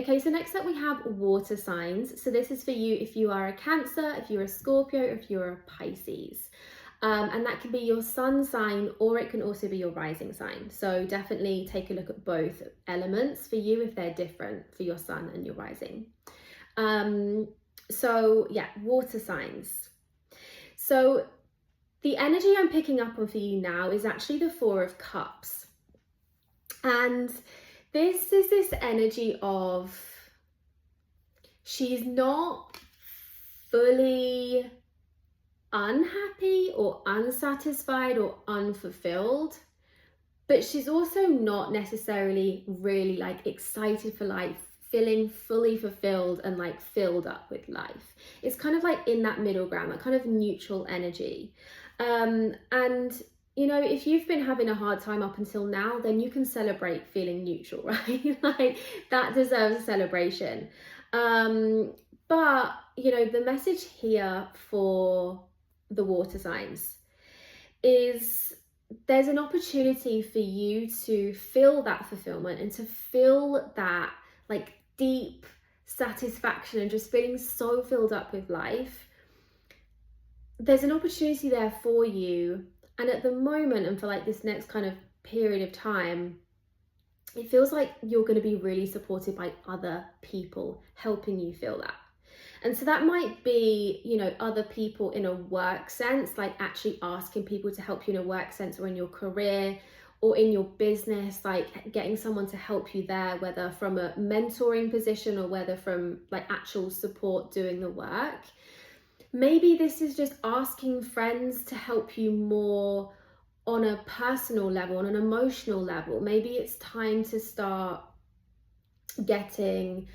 Okay, so next up we have water signs. So this is for you if you are a Cancer, if you're a Scorpio, if you're a Pisces. And that can be your sun sign, or it can also be your rising sign. So definitely take a look at both elements for you if they're different for your sun and your rising. So yeah, water signs. So the energy I'm picking up on for you now is actually the Four of Cups. And this is this energy of she's not fully unhappy or unsatisfied or unfulfilled, but she's also not necessarily really like excited for life, feeling fully fulfilled and like filled up with life. It's kind of like in that middle ground, that kind of neutral energy. And you know, if you've been having a hard time up until now, then you can celebrate feeling neutral, right? Like that deserves a celebration. But you know, the message here for the water signs is there's an opportunity for you to feel that fulfillment and to feel that like deep satisfaction and just feeling so filled up with life. There's an opportunity there for you, and at the moment and for like this next kind of period of time, it feels like you're going to be really supported by other people helping you feel that. And so that might be, you know, other people in a work sense, like actually asking people to help you in a work sense, or in your career or in your business, like getting someone to help you there, whether from a mentoring position or whether from like actual support doing the work. Maybe this is just asking friends to help you more on a personal level, on an emotional level. Maybe it's time to start getting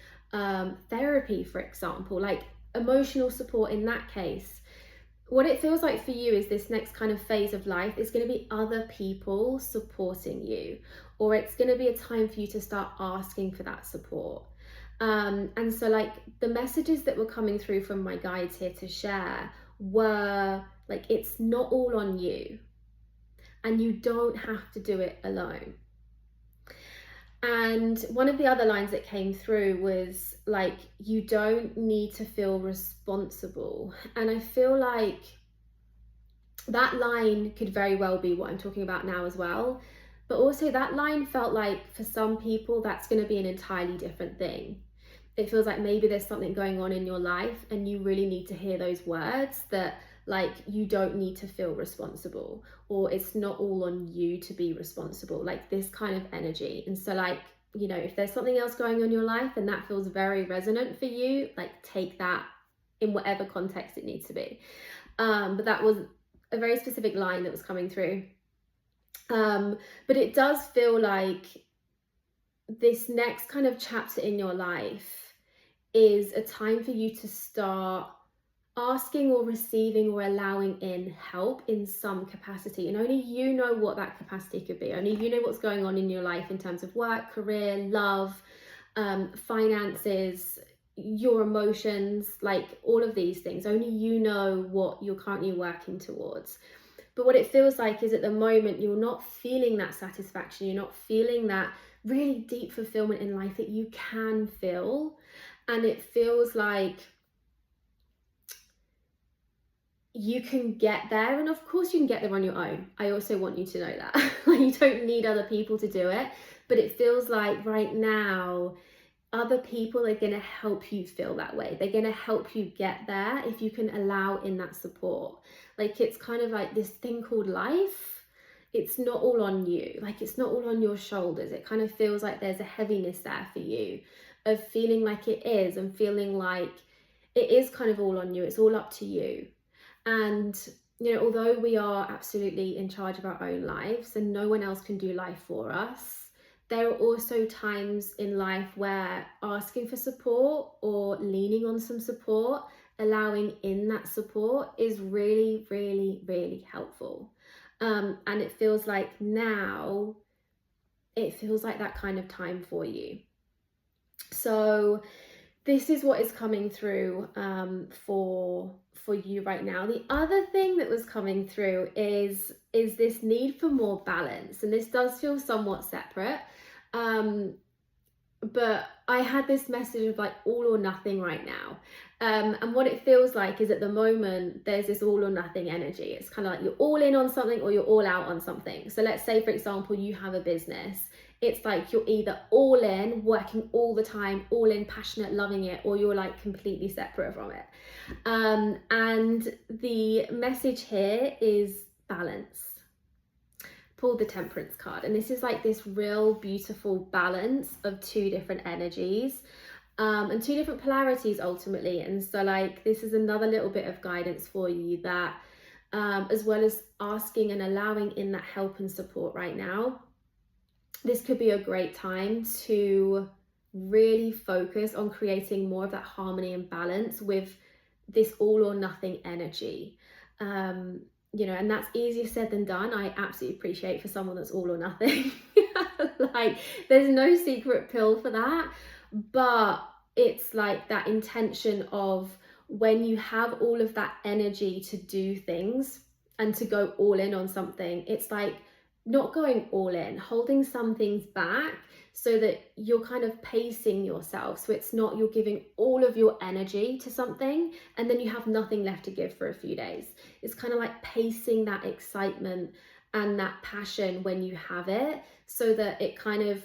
therapy, for example, like emotional support in that case. What it feels like for you is this next kind of phase of life is going to be other people supporting you, or it's going to be a time for you to start asking for that support. And so like the messages that were coming through from my guides here to share were like, it's not all on you and you don't have to do it alone. And one of the other lines that came through was like, you don't need to feel responsible. And I feel like that line could very well be what I'm talking about now as well. But also that line felt like for some people, that's going to be an entirely different thing. It feels like maybe there's something going on in your life and you really need to hear those words that like you don't need to feel responsible, or it's not all on you to be responsible, like this kind of energy. And so like, you know, if there's something else going on in your life and that feels very resonant for you, like take that in whatever context it needs to be. But that was a very specific line that was coming through. But it does feel like this next kind of chapter in your life is a time for you to start asking or receiving or allowing in help in some capacity. And only you know what that capacity could be. Only you know what's going on in your life in terms of work, career, love, finances, your emotions, like all of these things. Only you know what you're currently working towards. But what it feels like is at the moment, you're not feeling that satisfaction. You're not feeling that really deep fulfillment in life that you can feel. And it feels like you can get there, and of course you can get there on your own. I also want you to know that you don't need other people to do it, but it feels like right now other people are going to help you feel that way. They're going to help you get there if you can allow in that support. Like it's kind of like this thing called life. It's not all on you, like it's not all on your shoulders. It kind of feels like there's a heaviness there for you of feeling like it is, and feeling like it is kind of all on you. It's all up to you. And, you know, although we are absolutely in charge of our own lives and no one else can do life for us, there are also times in life where asking for support or leaning on some support, allowing in that support is really, really, really helpful. And it feels like now, it feels like that kind of time for you. So this is what is coming through for you right now. The other thing that was coming through is this need for more balance, and this does feel somewhat separate, but I had this message of like all or nothing right now. And what it feels like is at the moment, there's this all or nothing energy. It's kind of like you're all in on something or you're all out on something. So let's say, for example, you have a business. It's like you're either all in, working all the time, all in, passionate, loving it, or you're like completely separate from it. And the message here is balance. Pull the Temperance card, and this is like this real beautiful balance of two different energies, and two different polarities ultimately. And so like this is another little bit of guidance for you that as well as asking and allowing in that help and support right now, this could be a great time to really focus on creating more of that harmony and balance with this all or nothing energy. You know, and that's easier said than done. I absolutely appreciate for someone that's all or nothing. Like there's no secret pill for that, but it's like that intention of when you have all of that energy to do things and to go all in on something, it's like not going all in, holding some things back so that you're kind of pacing yourself. So it's not you're giving all of your energy to something and then you have nothing left to give for a few days. It's kind of like pacing that excitement and that passion when you have it, so that it kind of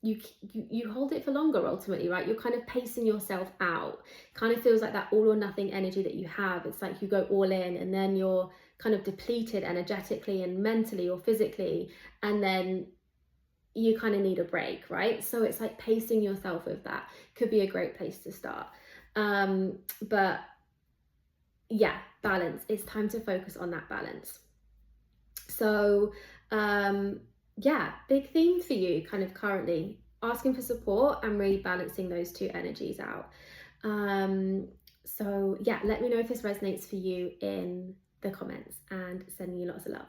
you hold it for longer ultimately, right? You're kind of pacing yourself out. Kind of feels like that all or nothing energy that you have. It's like you go all in and then you're kind of depleted energetically and mentally or physically, and then you kind of need a break, right? So it's like pacing yourself with that could be a great place to start. But yeah, balance. It's time to focus on that balance. So yeah, big theme for you kind of currently, asking for support and really balancing those two energies out. So yeah, let me know if this resonates for you in the comments, and sending you lots of love.